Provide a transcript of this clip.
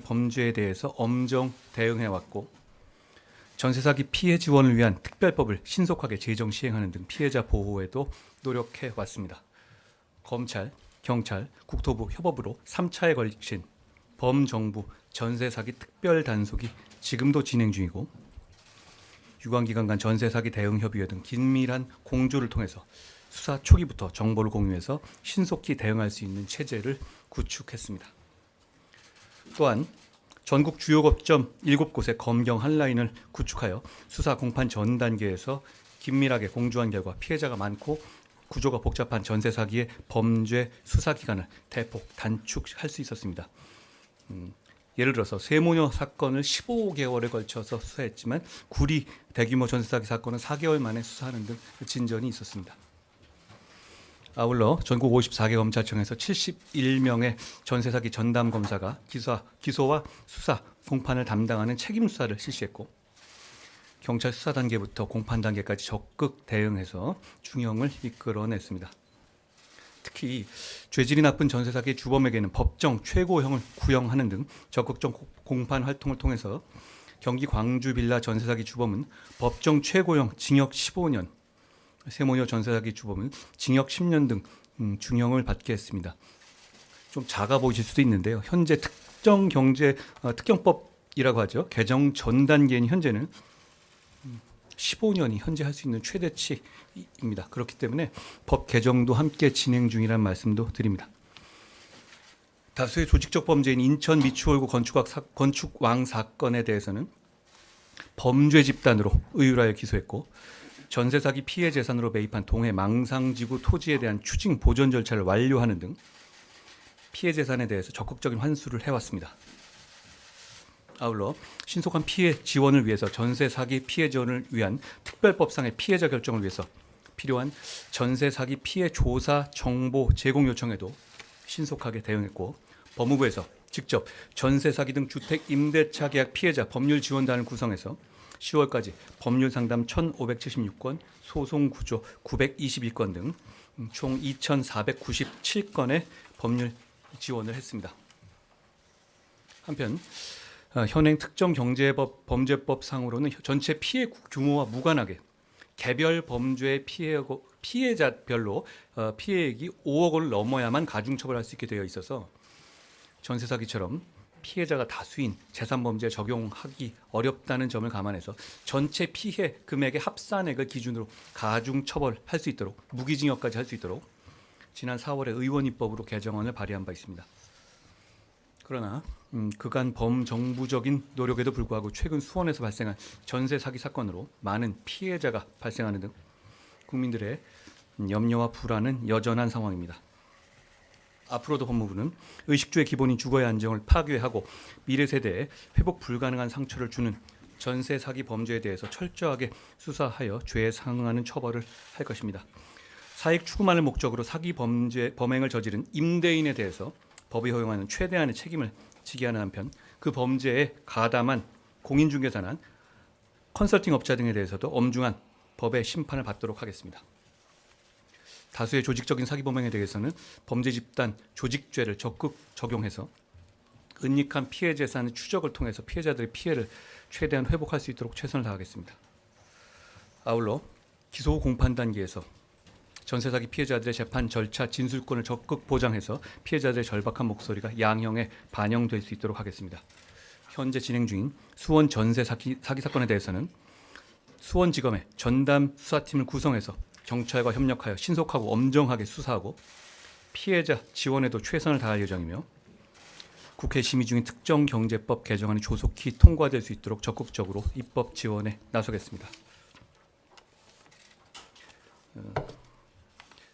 범죄에 대해서 엄정 대응해왔고 전세 사기 피해 지원을 위한 특별법을 신속하게 제정 시행하는 등 피해자 보호에도 노력해왔습니다. 검찰, 경찰, 국토부 협업으로 3차에 걸친 범정부 전세 사기 특별 단속이 지금도 진행 중이고 유관기관 간 전세 사기 대응 협의회 등 긴밀한 공조를 통해서 수사 초기부터 정보를 공유해서 신속히 대응할 수 있는 체제를 구축했습니다. 또한 전국 주요 거점 7곳의 검경 한라인을 구축하여 수사 공판 전 단계에서 긴밀하게 공조한 결과 피해자가 많고 구조가 복잡한 전세 사기의 범죄 수사 기간을 대폭 단축할 수 있었습니다. 예를 들어서 세모녀 사건을 15개월에 걸쳐서 수사했지만 구리 대규모 전세 사기 사건은 4개월 만에 수사하는 등 진전이 있었습니다. 아울러 전국 54개 검찰청에서 71명의 전세 사기 전담 검사가 기소와 수사, 공판을 담당하는 책임 수사를 실시했고 경찰 수사 단계부터 공판 단계까지 적극 대응해서 중형을 이끌어냈습니다. 특히 죄질이 나쁜 전세 사기 주범에게는 법정 최고형을 구형하는 등 적극적 공판 활동을 통해서 경기 광주 빌라 전세 사기 주범은 법정 최고형 징역 15년, 세모녀 전세 사기 주범은 징역 10년 등 중형을 받게 했습니다. 좀 작아 보이실 수도 있는데요. 현재 특경법이라고 하죠. 개정 전 단계인 현재는 15년이 현재 할 수 있는 최대치입니다. 그렇기 때문에 법 개정도 함께 진행 중이라는 말씀도 드립니다. 다수의 조직적 범죄인 인천 미추홀구 건축왕 사건에 대해서는 범죄 집단으로 의율하여 기소했고 전세 사기 피해 재산으로 매입한 동해 망상지구 토지에 대한 추징 보전 절차를 완료하는 등 피해 재산에 대해서 적극적인 환수를 해왔습니다. 아울러 신속한 피해 지원을 위해서 전세 사기 피해 지원을 위한 특별법상의 피해자 결정을 위해서 필요한 전세 사기 피해 조사 정보 제공 요청에도 신속하게 대응했고 법무부에서 직접 전세 사기 등 주택 임대차 계약 피해자 법률 지원단을 구성해서 10월까지 법률 상담 1,576건, 소송 구조 922건 등 총 2,497건의 법률 지원을 했습니다. 한편 현행 특정경제법 범죄법 상으로는 전체 피해 규모와 무관하게 개별 범죄 피해자별로 피해액이 5억 원을 넘어야만 가중처벌할 수 있게 되어 있어서 전세 사기처럼 피해자가 다수인 재산범죄에 적용하기 어렵다는 점을 감안해서 전체 피해 금액의 합산액을 기준으로 가중처벌할 수 있도록 무기징역까지 할 수 있도록 지난 4월에 의원 입법으로 개정안을 발의한 바 있습니다. 그러나 그간 범정부적인 노력에도 불구하고 최근 수원에서 발생한 전세 사기 사건으로 많은 피해자가 발생하는 등 국민들의 염려와 불안은 여전한 상황입니다. 앞으로도 법무부는 의식주의 기본인 주거의 안정을 파괴하고 미래 세대에 회복 불가능한 상처를 주는 전세 사기 범죄에 대해서 철저하게 수사하여 죄에 상응하는 처벌을 할 것입니다. 사익 추구만을 목적으로 사기 범행을 저지른 임대인에 대해서 법이 허용하는 최대한의 책임을 지게 하는 한편 그 범죄에 가담한 공인중개사나 컨설팅 업자 등에 대해서도 엄중한 법의 심판을 받도록 하겠습니다. 다수의 조직적인 사기 범행에 대해서는 범죄 집단 조직죄를 적극 적용해서 은닉한 피해 재산의 추적을 통해서 피해자들의 피해를 최대한 회복할 수 있도록 최선을 다하겠습니다. 아울러 기소 후 공판 단계에서 전세 사기 피해자들의 재판 절차 진술권을 적극 보장해서 피해자들의 절박한 목소리가 양형에 반영될 수 있도록 하겠습니다. 현재 진행 중인 수원 전세 사기 사건에 대해서는 수원지검의 전담 수사팀을 구성해서 경찰과 협력하여 신속하고 엄정하게 수사하고 피해자 지원에도 최선을 다할 예정이며 국회 심의 중인 특정경제법 개정안이 조속히 통과될 수 있도록 적극적으로 입법 지원에 나서겠습니다.